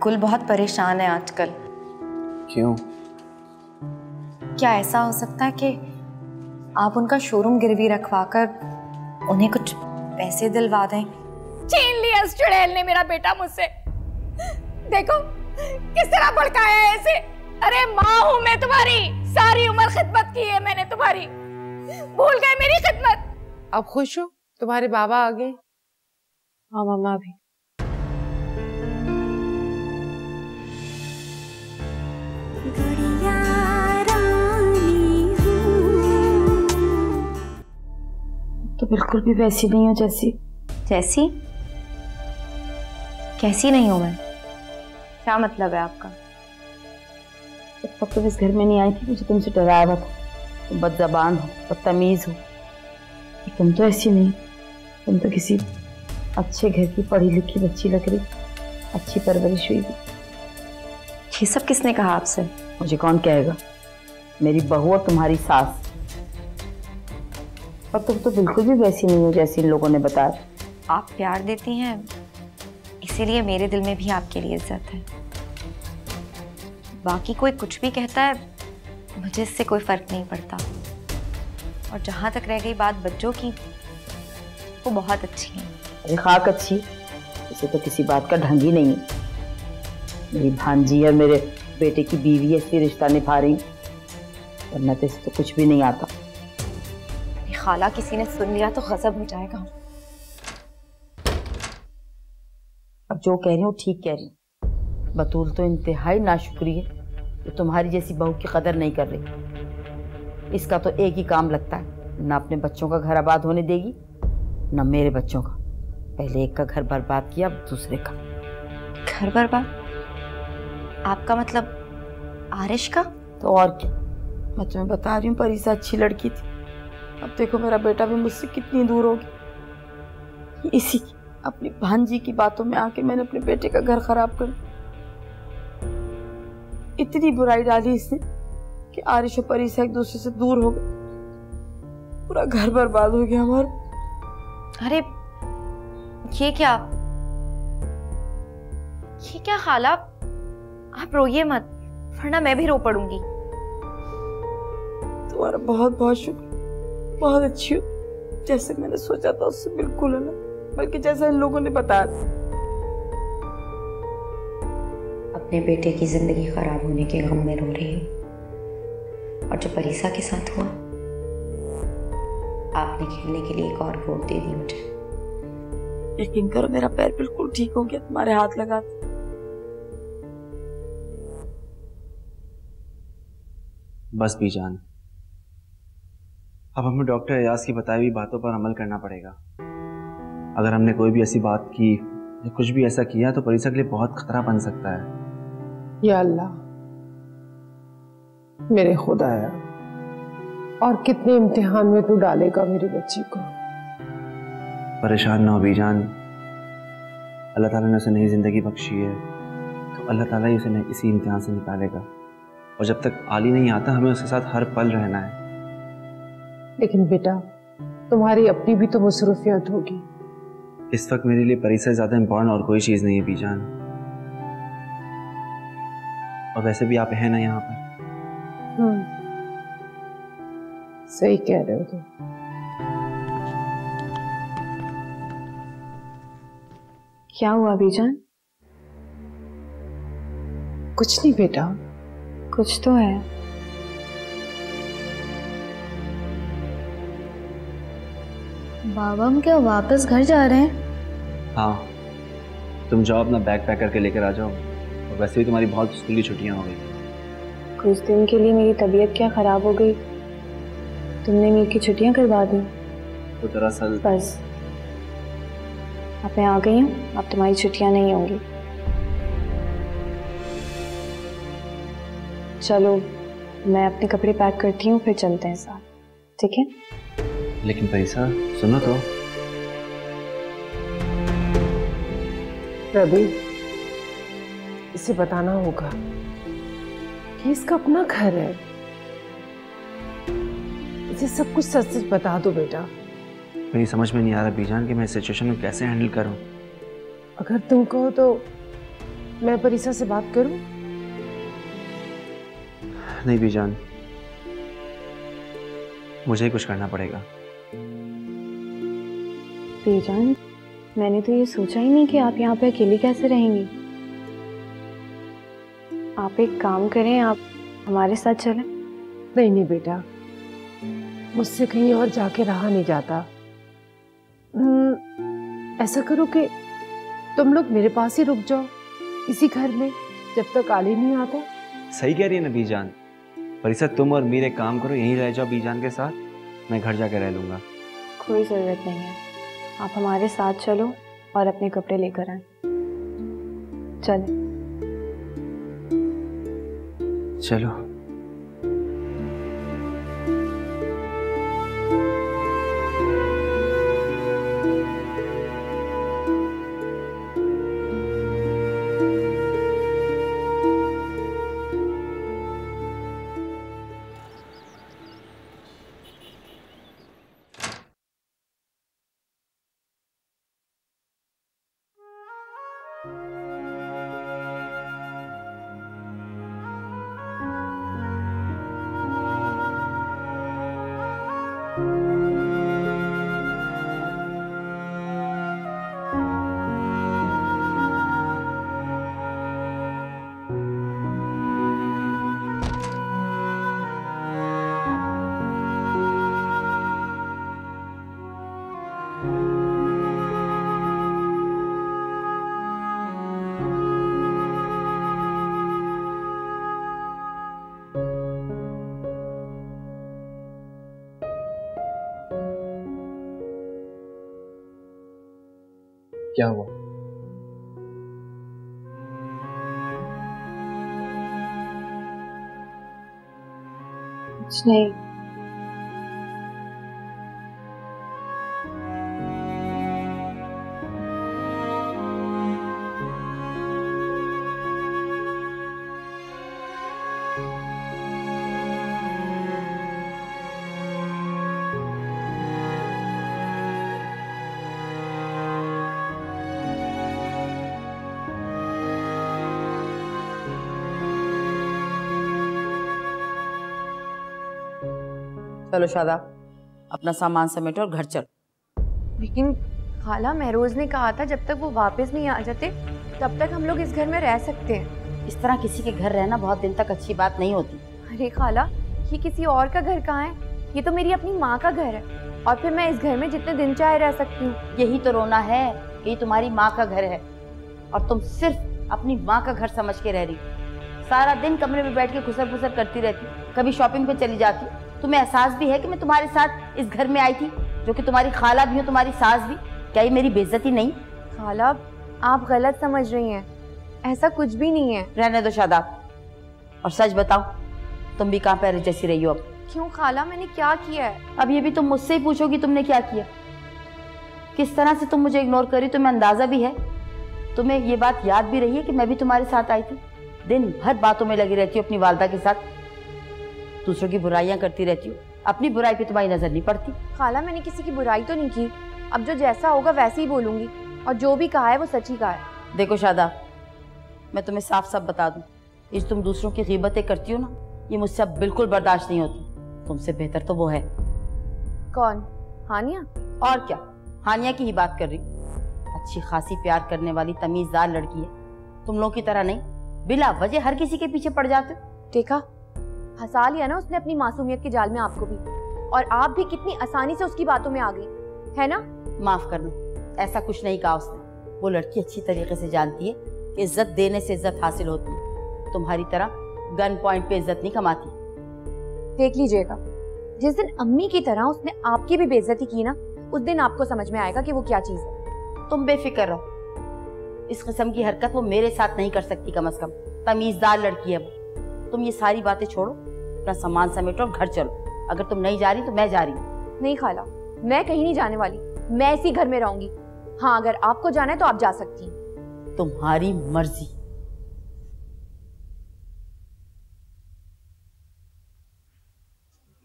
गुल बहुत परेशान है आजकल। क्यों? क्या ऐसा हो सकता है कि आप उनका शोरूम गिरवी रखवाकर उन्हें कुछ पैसे दिलवा दें? छीन लिया इस चुड़ैल ने मेरा बेटा मुझसे। देखो किस तरह भड़काया है इसे। अरे माँ हूं मैं तुम्हारी, सारी उम्र खिदमत की है मैंने तुम्हारी, भूल गए मेरी खिदमत? अब खुश हो, तुम्हारे बाबा आ गए? हाँ मम्मा भी। तो बिल्कुल भी वैसी नहीं हो जैसी। जैसी? कैसी नहीं हूं मैं? क्या मतलब है आपका? जब तक तुम इस घर में नहीं आई थी मुझे तुमसे डराया हुआ था। तुम बदज़बान हो, बदतमीज हो। तुम तो ऐसी नहीं, तुम तो किसी अच्छे घर की पढ़ी लिखी बच्ची लग रही, अच्छी परवरिश हुई। ये सब किसने कहा आपसे? मुझे कौन कहेगा, मेरी बहू और तुम्हारी सास। पर तुम तो बिल्कुल भी वैसी नहीं हो जैसी इन लोगों ने बताया। आप प्यार देती हैं, इसीलिए मेरे दिल में भी आपके लिए इज्जत है। बाकी कोई कुछ भी कहता है, मुझे इससे कोई फर्क नहीं पड़ता। और जहां तक रह गई बात बच्चों की, वो बहुत अच्छी है। अरे खाक अच्छी, इसे तो किसी बात का ढंग ही नहीं है। मेरी भांजी है, मेरे बेटे की बीवी है, इसलिए रिश्ता निभा रही, वरना तो इसे तो कुछ भी नहीं आता। खाला किसी ने सुन लिया तो गजब हो जाएगा। अब जो कह रही हूँ ठीक कह रही हूँ। बतूल तो इंतहाई नाशुक्री है, तो तुम्हारी जैसी बहू की कदर नहीं कर रही। इसका तो एक ही काम लगता है, ना अपने बच्चों का घर आबाद होने देगी, ना मेरे बच्चों का। पहले एक का घर बर्बाद किया, अब दूसरे का। घर बर्बाद? आपका मतलब आरिश का? तो और क्या, मैं तुम्हें बता रही हूँ, परिसा अच्छी लड़की थी। अब देखो मेरा बेटा भी मुझसे कितनी दूर हो गया। इसी अपनी भांजी की बातों में आके मैंने अपने बेटे का घर खराब कर, इतनी बुराई डाली इसने कि आरिश और परिसा एक दूसरे से दूर हो गए। पूरा घर बर्बाद हो गया हमारा। अरे ये क्या खाला, आप रोइए मत, वरना मैं भी रो पड़ूंगी। तुम्हारा बहुत बहुत शुक्र, बहुत अच्छी हो। जैसे मैंने सोचा था उससे बिल्कुल अलग, बल्कि जैसा इन लोगों ने बताया था। अपने बेटे की जिंदगी खराब होने के गम में रो रही हूँ, और जो परिसा के साथ हुआ, आपने खेलने के लिए एक और गोद दे दी मुझे। यकीन करो मेरा पैर बिल्कुल ठीक हो गया तुम्हारे हाथ लगा। बस बीजान, अब हमें डॉक्टर एजाज की बताई हुई बातों पर अमल करना पड़ेगा। अगर हमने कोई भी ऐसी बात की या कुछ भी ऐसा किया तो परिसा के लिए बहुत खतरा बन सकता है। या अल्लाह, मेरे खुदाया, और कितने इम्तिहान में तू डालेगा मेरी बच्ची को। परेशान ना हो बीजान, अल्लाह ताला ने उसे नई जिंदगी बख्शी है, तो अल्लाह ताला ही उसे इसी इम्तिहान से निकालेगा। और जब तक आली नहीं आता, हमें उसके साथ हर पल रहना है। लेकिन बेटा, तुम्हारी अपनी भी तो मसरूफियत होगी। इस वक्त मेरे लिए परिसा ज्यादा इम्पोर्टेंट और कोई चीज नहीं है बीजान। और वैसे भी आप हैं ना यहाँ पर। सही कह रहे हो तुम। क्या हुआ बीजान? कुछ नहीं बेटा। कुछ तो है। बाबा, हम क्या वापस घर जा रहे हैं? हाँ, तुम जाओ, अपना बैग पैक करके लेकर आ जाओ। और वैसे भी तुम्हारी बहुत स्कूल की छुट्टियां हो गई। कुछ दिन के लिए मेरी तबीयत क्या खराब हो गई, तुमने मेरी छुट्टियां करवा दी। तो दरअसल बस, अब मैं आ गई हूँ, अब तुम्हारी छुट्टियां नहीं होंगी। चलो, मैं अपने कपड़े पैक करती हूँ, फिर चलते हैं साथ, ठीक है? लेकिन परिसा सुनो तो। रवि, इसे बताना होगा कि इसका अपना घर है। इसे सब कुछ सच सच बता दो बेटा। मेरी समझ में नहीं आ रहा बीजान कि मैं इस सिचुएशन को कैसे हैंडल करूं। अगर तुम कहो तो मैं परिसा से बात करूं? नहीं बीजान, मुझे ही कुछ करना पड़ेगा। बीजान, मैंने तो ये सोचा ही नहीं कि आप यहाँ पे अकेली कैसे रहेंगी। आप एक काम करें, आप हमारे साथ चलें। नहीं नहीं बेटा, मुझसे कहीं और जाके रहा नहीं जाता। ऐसा करो कि तुम लोग मेरे पास ही रुक जाओ इसी घर में, जब तक आली नहीं आता। सही कह रही है ना बीजान। परिसा, तुम और मीर एक काम करो, यहीं रह जाओ बीजान के साथ, मैं घर जाके रह लूंगा। कोई ज़रूरत नहीं है, आप हमारे साथ चलो और अपने कपड़े लेकर आए। चलें। चलो। क्या हुआ? कुछ नहीं। चलो शादाब, अपना सामान समेटो और घर चलो। लेकिन खाला, महरोज ने कहा था जब तक वो वापस नहीं आ जाते तब तक हम लोग इस घर में रह सकते हैं। इस तरह किसी के घर रहना बहुत दिन तक अच्छी बात नहीं होती। अरे खाला, ये किसी और का घर कहाँ है? ये तो मेरी अपनी माँ का घर है, और फिर मैं इस घर में जितने दिन चाहे रह सकती हूँ। यही तो रोना है कि ये तुम्हारी माँ का घर है और तुम सिर्फ अपनी माँ का घर समझ के रह रही हो। सारा दिन कमरे में बैठ के खुसर फुसर करती रहती, कभी शॉपिंग पे चली जाती। तुम्हें एहसास भी है कि मैं तुम्हारे साथ इस घर में आई थी, जो कि तुम्हारी खाला भी हो, तुम्हारी सास भी। क्या ये मेरी बेइज्जती नहीं? खाला, आप गलत समझ रही हैं, ऐसा कुछ भी नहीं है। रहने दो शादाब, और सच बताओ, तुम भी कहाँ पे जैसी रही हो अब? क्यों खाला, मैंने क्या किया है? अब ये भी तुम मुझसे ही पूछोगी तुमने क्या किया। किस तरह से तुम मुझे इग्नोर करी, तुम्हें अंदाजा भी है? तुम्हें ये बात याद भी रही है कि मैं भी तुम्हारे साथ आई थी? दिन भर बातों में लगी रहती हो अपनी वालदा के साथ, दूसरों की बुराइयां करती रहती हो, अपनी बुराई पे तुम्हारी नजर नहीं पड़ती। खाला, मैंने किसी की बुराई तो नहीं की, अब जो जैसा होगा वैसे ही बोलूंगी, और जो भी कहा है वो सच ही कहा है। देखो शादा, मैं तुम्हें साफ साफ बता दूं, ये तुम दूसरों की ग़ीबतें करती हो ना, ये मुझसे अब बिल्कुल बर्दाश्त नहीं होती। तुमसे बेहतर तो वो है। कौन? हानिया? और क्या, हानिया की ही बात कर रही हूँ। अच्छी खासी प्यार करने वाली तमीजदार लड़की है, तुम लोग की तरह नहीं बिला वजह हर किसी के पीछे पड़ जाते हो। देखा, फंसा लिया ना उसने अपनी मासूमियत के जाल में आपको भी, और आप भी कितनी आसानी से उसकी बातों में आ गई, है ना? माफ करना, ऐसा कुछ नहीं कहा उसने। वो लड़की अच्छी तरीके से जानती है कि इज्जत देने से इज्जत हासिल होती है, तुम्हारी तरह गन पॉइंट पे इज्जत नहीं कमाती। देख लीजिएगा, जिस दिन अम्मी की तरह उसने आपकी भी बेइज्जती की ना, उस दिन आपको समझ में आएगा कि वो क्या चीज है। तुम बेफिक्र रहो, इस किस्म की हरकत वो मेरे साथ नहीं कर सकती। कम से कम तमीजदार लड़की है वो। तुम ये सारी बातें छोड़ो, अपना सामान समेटो और घर चलो। अगर तुम नहीं जा रही तो मैं जा रही हूँ। नहीं खाला, मैं कहीं नहीं जाने वाली, मैं इसी घर में रहूंगी। हाँ, अगर आपको जाना है तो आप जा सकती हैं। तुम्हारी मर्जी।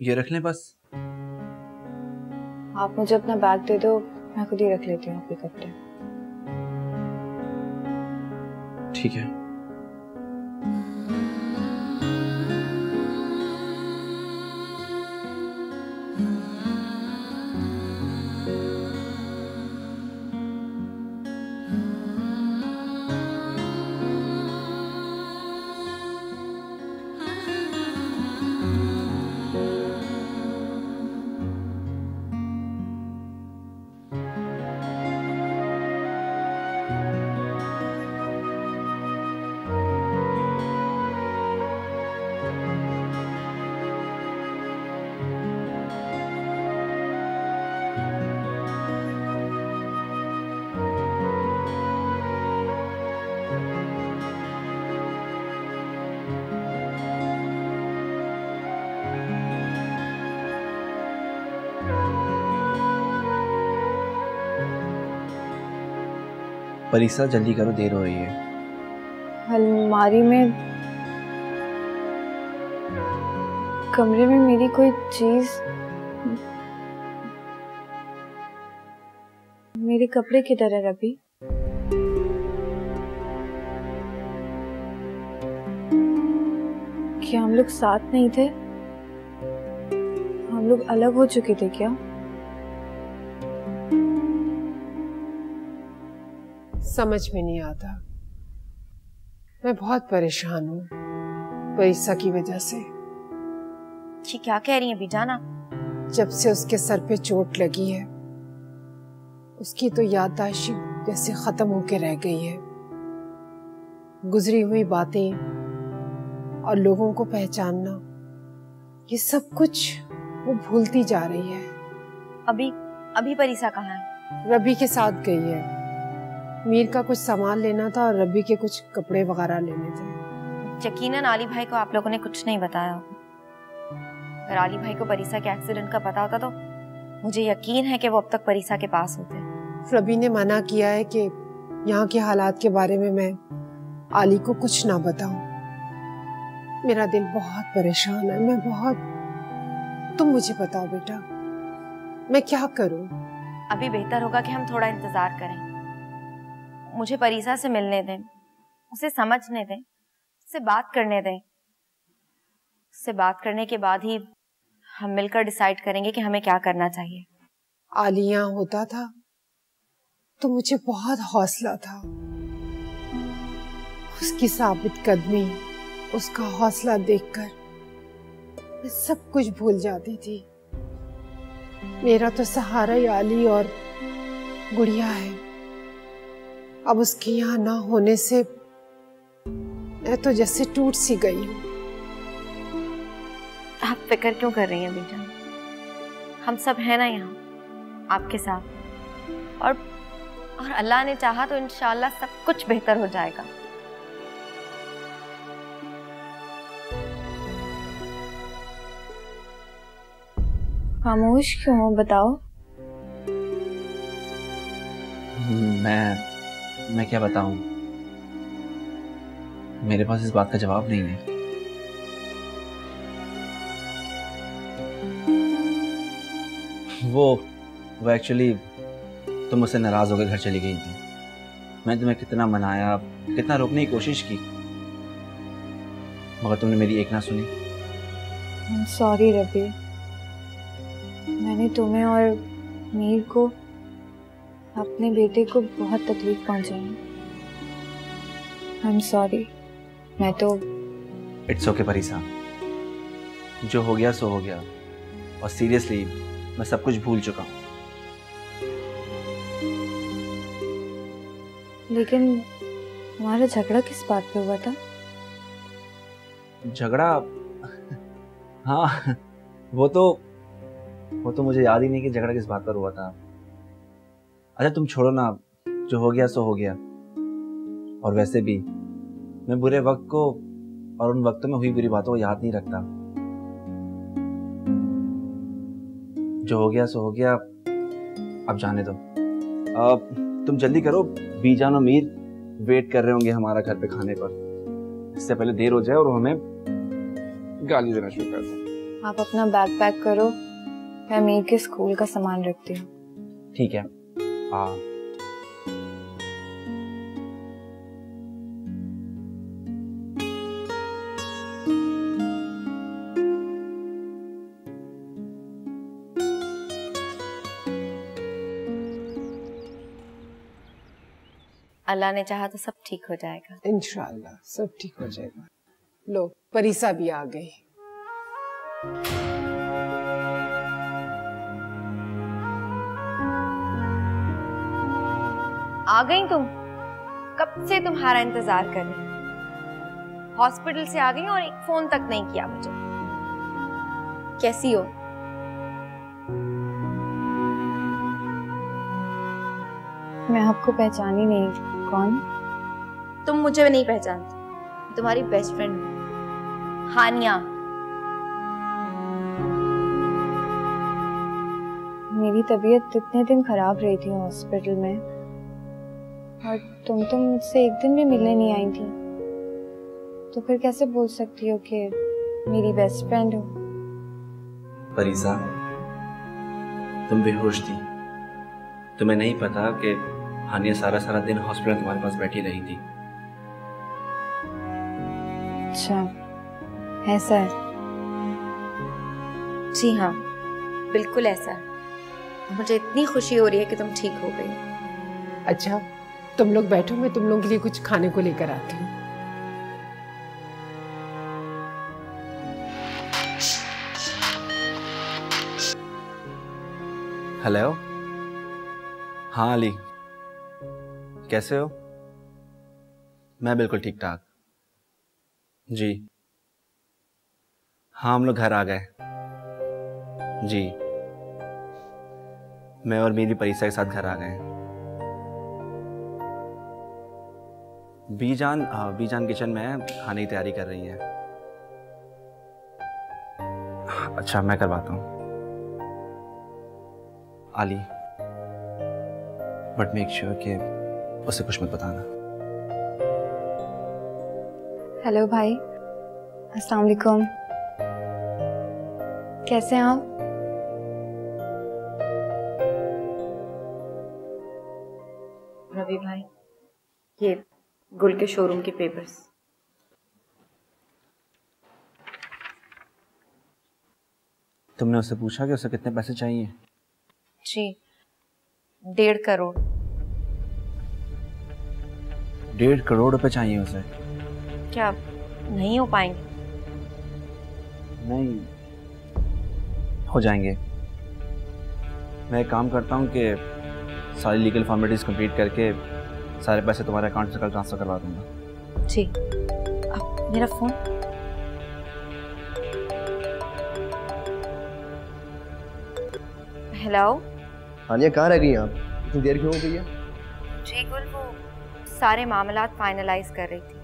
ये रख लें बस। आप मुझे अपना बैग दे दो, मैं खुद ही रख लेती हूँ आपके कपड़े। ठीक है। परिसा जल्दी करो, देर हो रही है। अलमारी में, कमरे में मेरी कोई चीज, मेरे कपड़े किधर है रवि? क्या हम लोग साथ नहीं थे? हम लोग अलग हो चुके थे क्या? समझ में नहीं आता। मैं बहुत परेशान हूँ परिसा की वजह से। जी क्या कह रही हैं बीजाना? जब से उसके सर पे चोट लगी है, उसकी तो याददाश्त जैसे खत्म होके रह गई है। गुजरी हुई बातें और लोगों को पहचानना, ये सब कुछ वो भूलती जा रही है। अभी परिसा कहाँ है? रबी के साथ गई है। मीर का कुछ सामान लेना था और रबी के कुछ कपड़े वगैरह लेने थे। यकीनन आली भाई को आप लोगों ने कुछ नहीं बताया। अगर आली भाई को परिसा के एक्सीडेंट का पता होता तो मुझे यकीन है कि वो अब तक परिसा के पास होते। रबी ने मना किया है कि यहाँ के हालात के बारे में मैं आली को कुछ ना बताऊं। मेरा दिल बहुत परेशान है, मैं बहुत। तुम मुझे बताओ बेटा, मैं क्या करूं? अभी बेहतर होगा कि हम थोड़ा इंतजार करें। मुझे परिसा से मिलने दें, उसे समझने दें, उससे बात करने दें। उससे बात करने के बाद ही हम मिलकर डिसाइड करेंगे कि हमें क्या करना चाहिए। आली यहाँ होता था तो मुझे बहुत हौसला था। उसकी साबित कदमी, उसका हौसला देखकर मैं सब कुछ भूल जाती थी। मेरा तो सहारा ही आली और गुड़िया है। अब उसके यहाँ ना होने से मैं तो जैसे टूट सी गई हूँ। आप फिक्र क्यों कर रही हैं बीजान? हम सब हैं ना यहाँ आपके साथ। और अल्लाह ने चाहा तो इंशाल्लाह सब कुछ बेहतर हो जाएगा। खामोश क्यों हो, बताओ। मैं क्या बताऊं? मेरे पास इस बात का जवाब नहीं है। वो एक्चुअली तुम मुझसे नाराज होकर घर चली गई थी। मैं तुम्हें कितना मनाया, कितना रोकने की कोशिश की, मगर तुमने मेरी एक ना सुनी। सॉरी रबी, मैंने तुम्हें और मीर को, अपने बेटे को बहुत तकलीफ पहुंचाई। I'm sorry। मैं तो इट्स ओके परिसा, जो हो गया सो हो गया। और सीरियसली मैं सब कुछ भूल चुका हूँ। लेकिन हमारा झगड़ा किस बात पे हुआ था? झगड़ा? हाँ, वो तो मुझे याद ही नहीं कि झगड़ा किस बात पर हुआ था। अच्छा तुम छोड़ो ना, जो हो गया सो हो गया। और वैसे भी मैं बुरे वक्त को और उन वक्तों में हुई बुरी बातों को याद नहीं रखता। जो हो गया सो हो गया, अब जाने दो। तुम जल्दी करो, बीजान और मीर वेट कर रहे होंगे हमारा घर पे खाने पर। इससे पहले देर हो जाए और हमें गाली देना शुरू कर दें। आप अपना बैग पैक करो, मैं मीर के स्कूल का सामान रखती हूँ। ठीक है। हाँ अल्लाह ने चाहा तो सब ठीक हो जाएगा। इंशाल्लाह सब ठीक हो जाएगा। लो परिसा भी आ गई। आ गई तुम? कब से तुम्हारा इंतजार कर रही। हॉस्पिटल से आ गई और एक फोन तक नहीं किया मुझे। कैसी हो? मैं आपको पहचानी नहीं। कौन? तुम मुझे नहीं पहचानती, तुम्हारी बेस्ट फ्रेंड हानिया। मेरी तबीयत इतने दिन खराब रही थी हॉस्पिटल में, और तुम तो मुझसे एक दिन भी मिलने नहीं आई थी, तो फिर कैसे बोल सकती हो कि मेरी बेस्ट फ्रेंड हो? परीसा, तुम बेहोश थी। तुम्हें नहीं पता कि हानिया सारा सारा दिन हॉस्पिटल तुम्हारे पास बैठी रही थी। अच्छा, ऐसा है? जी हाँ, बिल्कुल ऐसा है। मुझे इतनी खुशी हो रही है कि तुम ठीक हो गई। अच्छा, तुम लोग बैठो, मैं तुम लोगों के लिए कुछ खाने को लेकर आती हूँ। हेलो। हाँ अली, कैसे हो? मैं बिल्कुल ठीक ठाक। जी हाँ, हम लोग घर आ गए। जी, मैं और मेरी परीक्षा के साथ घर आ गए। बीजान किचन में है, खाने की तैयारी कर रही है। अच्छा, मैं करवाता हूँ। आली, बट मेक श्योर कि उसे कुछ मत बताना। हेलो भाई, अस्सलाम वालेकुम। कैसे हैं आप? रवि भाई, ये गुल के शोरूम के पेपर्स। तुमने उससे पूछा कि उसे कितने पैसे चाहिए? जी, 1.5 करोड़। 1.5 करोड़ रुपए चाहिए उसे? क्या नहीं हो पाएंगे? नहीं, हो जाएंगे। मैं एक काम करता हूँ कि सारी लीगल फॉर्मेलिटीज कंप्लीट करके सारे पैसे तुम्हारे अकाउंट से कल ट्रांसफर करवा दूंगा। ठीक। अब मेरा फोन। हेलो। हानिया, कहाँ रह गई हैं आप? इतनी देर क्यों हो गई है? जी गुल, वो सारे मामलात फाइनलाइज कर रही थी,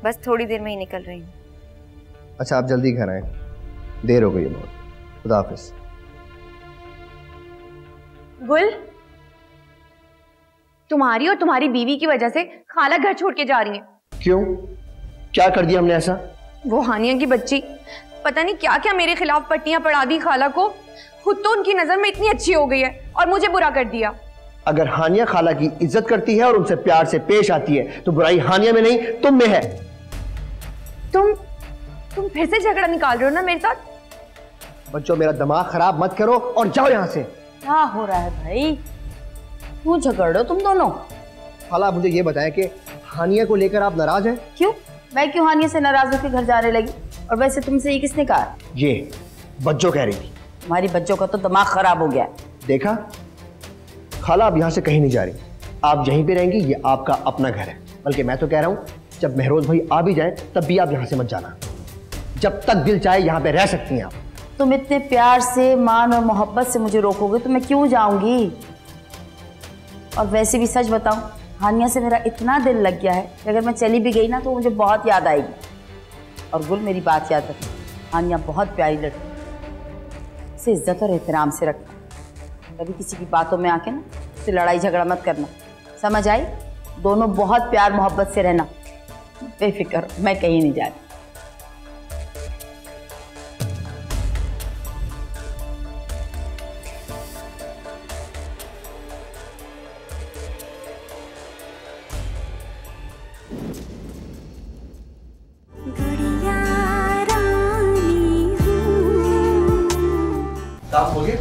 बस थोड़ी देर में ही निकल रही हूँ। अच्छा, आप जल्दी घर आए, देर हो गई है बहुत। खुदा हाफिज। गुल, तुम्हारी और तुम्हारी बीवी की वजह से खाला घर छोड़ के जा रही है। क्यों? क्या कर दिया हमने ऐसा? वो हानिया की बच्ची पता नहीं क्या क्या मेरे खिलाफ पट्टियां पड़ा दी खाला को। खुद तो उनकी नजर में इतनी अच्छी हो गई है और मुझे बुरा कर दिया। अगर हानिया खाला की इज्जत करती है और उनसे प्यार से पेश आती है तो बुराई हानिया में नहीं तुम में है। तुम फिर से झगड़ा निकाल रहे हो ना मेरे साथ? बच्चों, मेरा दिमाग खराब मत करो और जाओ यहाँ से। क्या हो रहा है भाई? क्यों झगड़ रहे हो तुम दोनों? खाला, मुझे ये बताएं कि हानिया को लेकर आप नाराज हैं? क्यों? मैं क्यों हानिया से नाराज होकर घर जाने लगी? और वैसे तुमसे ये किसने कहा? ये बच्चों कह रही थी। तुम्हारी बच्चों का तो दिमाग खराब हो गया। देखा खाला, आप यहाँ से कहीं नहीं जा रही, आप यहीं पे रहेंगी। ये आपका अपना घर है। बल्कि मैं तो कह रहा हूँ, जब महरोज भाई आ भी जाए तब भी आप यहाँ से मत जाना। जब तक दिल चाहे यहाँ पे रह सकती हैं आप। तुम इतने प्यार से, मान और मोहब्बत से मुझे रोकोगे तो मैं क्यों जाऊंगी? और वैसे भी सच बताऊं, हानिया से मेरा इतना दिल लग गया है कि अगर मैं चली भी गई ना तो मुझे बहुत याद आएगी। और गुल, मेरी बात याद रखना, हानिया बहुत प्यारी लड़की, उसे इज्जत और एहतराम से रखना। कभी किसी की बातों में आके ना उससे लड़ाई झगड़ा मत करना, समझ आई? दोनों बहुत प्यार मोहब्बत से रहना। बेफिक्र, मैं कहीं नहीं जा रही।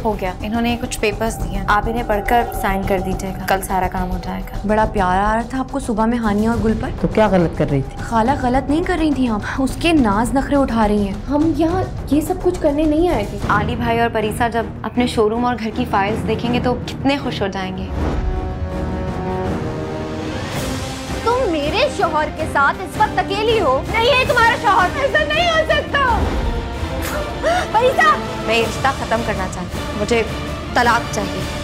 हो गया। इन्होंने कुछ पेपर्स दिए, आप इन्हें पढ़कर साइन कर दीजिएगा, कल सारा काम हो जाएगा। बड़ा प्यार आ रहा था आपको सुबह में हानिया और गुल पर। तो क्या गलत कर रही थी? खाला गलत नहीं कर रही थी, आप उसके नाज नखरे उठा रही हैं। हम यहाँ ये सब कुछ करने नहीं आए थे। आली भाई और परीसा जब अपने शोरूम और घर की फाइल्स देखेंगे तो कितने खुश हो जाएंगे। तुम मेरे शौहर के साथ इस वक्त अकेली हो। नहीं है तुम्हारा शौहर, ऐसा नहीं हो सकता। परीसा, मैं ये रिश्ता खत्म करना चाहती हूँ, मुझे तलाक चाहिए।